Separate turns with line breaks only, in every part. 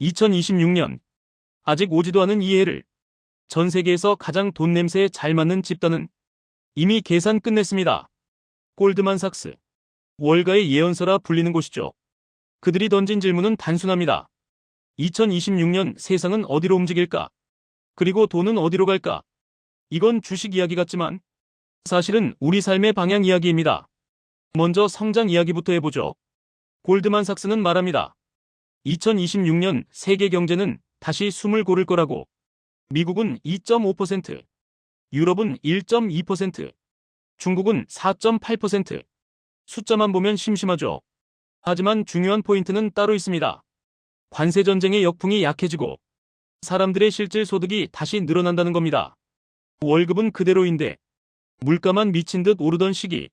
2026년 아직 오지도 않은 이 해를 전 세계에서 가장 돈 냄새에 잘 맞는 집단은 이미 계산 끝냈습니다. 골드만삭스. 월가의 예언서라 불리는 곳이죠. 그들이 던진 질문은 단순합니다. 2026년 세상은 어디로 움직일까? 그리고 돈은 어디로 갈까? 이건 주식 이야기 같지만 사실은 우리 삶의 방향 이야기입니다. 먼저 성장 이야기부터 해보죠. 골드만삭스는 말합니다. 2026년 세계 경제는 다시 숨을 고를 거라고. 미국은 2.5%, 유럽은 1.2%, 중국은 4.8%. 숫자만 보면 심심하죠. 하지만 중요한 포인트는 따로 있습니다. 관세 전쟁의 역풍이 약해지고 사람들의 실질 소득이 다시 늘어난다는 겁니다. 월급은 그대로인데 물가만 미친 듯 오르던 시기,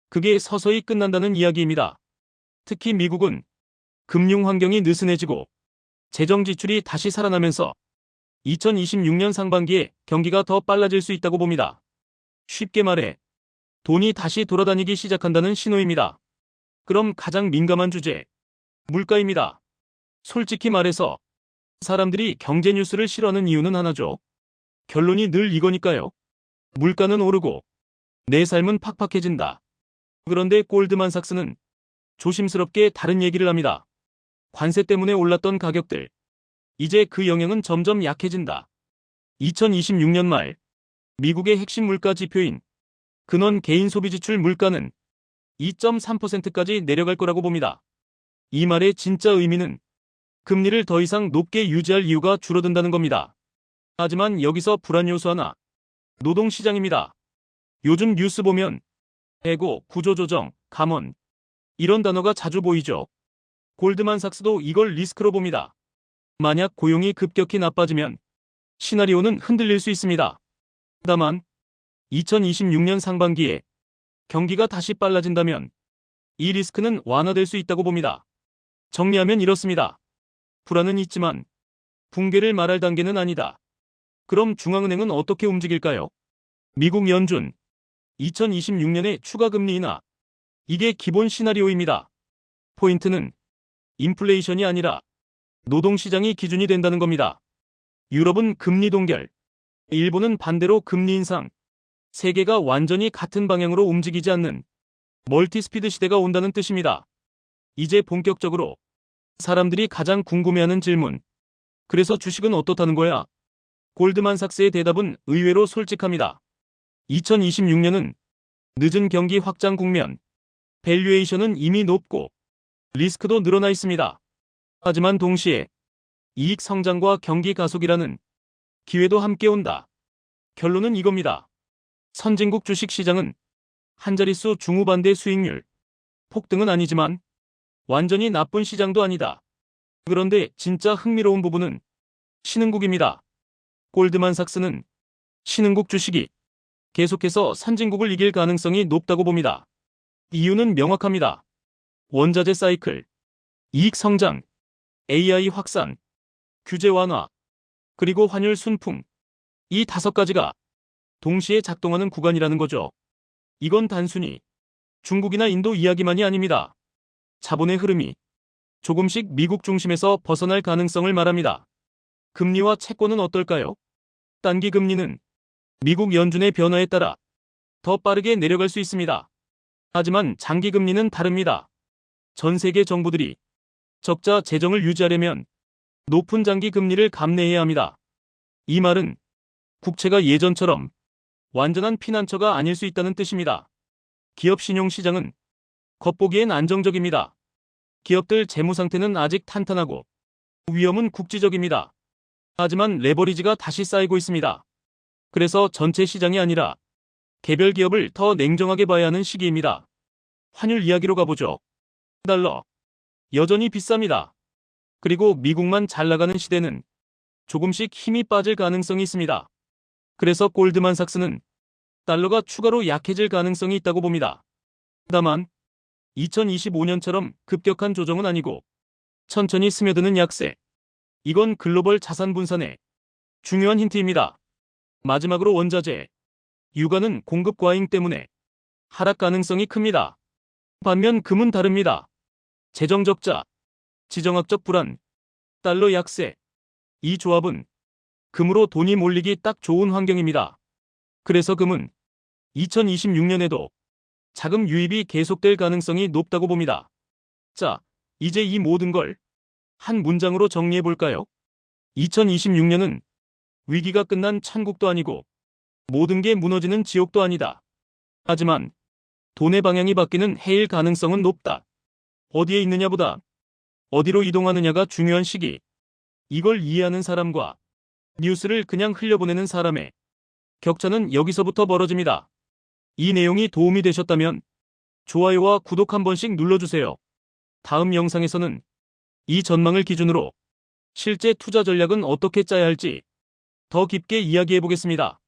그게 서서히 끝난다는 이야기입니다. 특히 미국은 금융 환경이 느슨해지고 재정 지출이 다시 살아나면서 2026년 상반기에 경기가 더 빨라질 수 있다고 봅니다. 쉽게 말해 돈이 다시 돌아다니기 시작한다는 신호입니다. 그럼 가장 민감한 주제, 물가입니다. 솔직히 말해서 사람들이 경제 뉴스를 싫어하는 이유는 하나죠. 결론이 늘 이거니까요. 물가는 오르고 내 삶은 팍팍해진다. 그런데 골드만삭스는 조심스럽게 다른 얘기를 합니다. 관세 때문에 올랐던 가격들, 이제 그 영향은 점점 약해진다. 2026년 말 미국의 핵심 물가 지표인 근원 개인 소비 지출 물가는 2.3%까지 내려갈 거라고 봅니다. 이 말의 진짜 의미는 금리를 더 이상 높게 유지할 이유가 줄어든다는 겁니다. 하지만 여기서 불안 요소 하나, 노동시장입니다. 요즘 뉴스 보면 해고, 구조조정, 감원 이런 단어가 자주 보이죠. 골드만삭스도 이걸 리스크로 봅니다. 만약 고용이 급격히 나빠지면 시나리오는 흔들릴 수 있습니다. 다만 2026년 상반기에 경기가 다시 빨라진다면 이 리스크는 완화될 수 있다고 봅니다. 정리하면 이렇습니다. 불안은 있지만 붕괴를 말할 단계는 아니다. 그럼 중앙은행은 어떻게 움직일까요? 미국 연준 2026년에 추가 금리 인하. 이게 기본 시나리오입니다. 포인트는 인플레이션이 아니라 노동시장이 기준이 된다는 겁니다. 유럽은 금리 동결, 일본은 반대로 금리 인상. 세계가 완전히 같은 방향으로 움직이지 않는 멀티스피드 시대가 온다는 뜻입니다. 이제 본격적으로 사람들이 가장 궁금해하는 질문. 그래서 주식은 어떻다는 거야? 골드만삭스의 대답은 의외로 솔직합니다. 2026년은 늦은 경기 확장 국면, 밸류에이션은 이미 높고 리스크도 늘어나 있습니다. 하지만 동시에 이익 성장과 경기 가속이라는 기회도 함께 온다. 결론은 이겁니다. 선진국 주식 시장은 한 자릿수 중후반대 수익률, 폭등은 아니지만 완전히 나쁜 시장도 아니다. 그런데 진짜 흥미로운 부분은 신흥국입니다. 골드만삭스는 신흥국 주식이 계속해서 선진국을 이길 가능성이 높다고 봅니다. 이유는 명확합니다. 원자재 사이클, 이익 성장, AI 확산, 규제 완화, 그리고 환율 순풍. 이 5가지가 동시에 작동하는 구간이라는 거죠. 이건 단순히 중국이나 인도 이야기만이 아닙니다. 자본의 흐름이 조금씩 미국 중심에서 벗어날 가능성을 말합니다. 금리와 채권은 어떨까요? 단기 금리는 미국 연준의 변화에 따라 더 빠르게 내려갈 수 있습니다. 하지만 장기 금리는 다릅니다. 전 세계 정부들이 적자 재정을 유지하려면 높은 장기 금리를 감내해야 합니다. 이 말은 국채가 예전처럼 완전한 피난처가 아닐 수 있다는 뜻입니다. 기업 신용시장은 겉보기엔 안정적입니다. 기업들 재무 상태는 아직 탄탄하고 위험은 국지적입니다. 하지만 레버리지가 다시 쌓이고 있습니다. 그래서 전체 시장이 아니라 개별 기업을 더 냉정하게 봐야 하는 시기입니다. 환율 이야기로 가보죠. 달러. 여전히 비쌉니다. 그리고 미국만 잘 나가는 시대는 조금씩 힘이 빠질 가능성이 있습니다. 그래서 골드만삭스는 달러가 추가로 약해질 가능성이 있다고 봅니다. 다만 2025년처럼 급격한 조정은 아니고 천천히 스며드는 약세. 이건 글로벌 자산 분산의 중요한 힌트입니다. 마지막으로 원자재. 유가는 공급 과잉 때문에 하락 가능성이 큽니다. 반면 금은 다릅니다. 재정 적자, 지정학적 불안, 달러 약세. 이 조합은 금으로 돈이 몰리기 딱 좋은 환경입니다. 그래서 금은 2026년에도 자금 유입이 계속될 가능성이 높다고 봅니다. 자, 이제 이 모든 걸 한 문장으로 정리해 볼까요? 2026년은 위기가 끝난 천국도 아니고 모든 게 무너지는 지옥도 아니다. 하지만 돈의 방향이 바뀌는 해일 가능성은 높다. 어디에 있느냐보다 어디로 이동하느냐가 중요한 시기. 이걸 이해하는 사람과 뉴스를 그냥 흘려보내는 사람의 격차는 여기서부터 벌어집니다. 이 내용이 도움이 되셨다면 좋아요와 구독 한 번씩 눌러주세요. 다음 영상에서는 이 전망을 기준으로 실제 투자 전략은 어떻게 짜야 할지 더 깊게 이야기해 보겠습니다.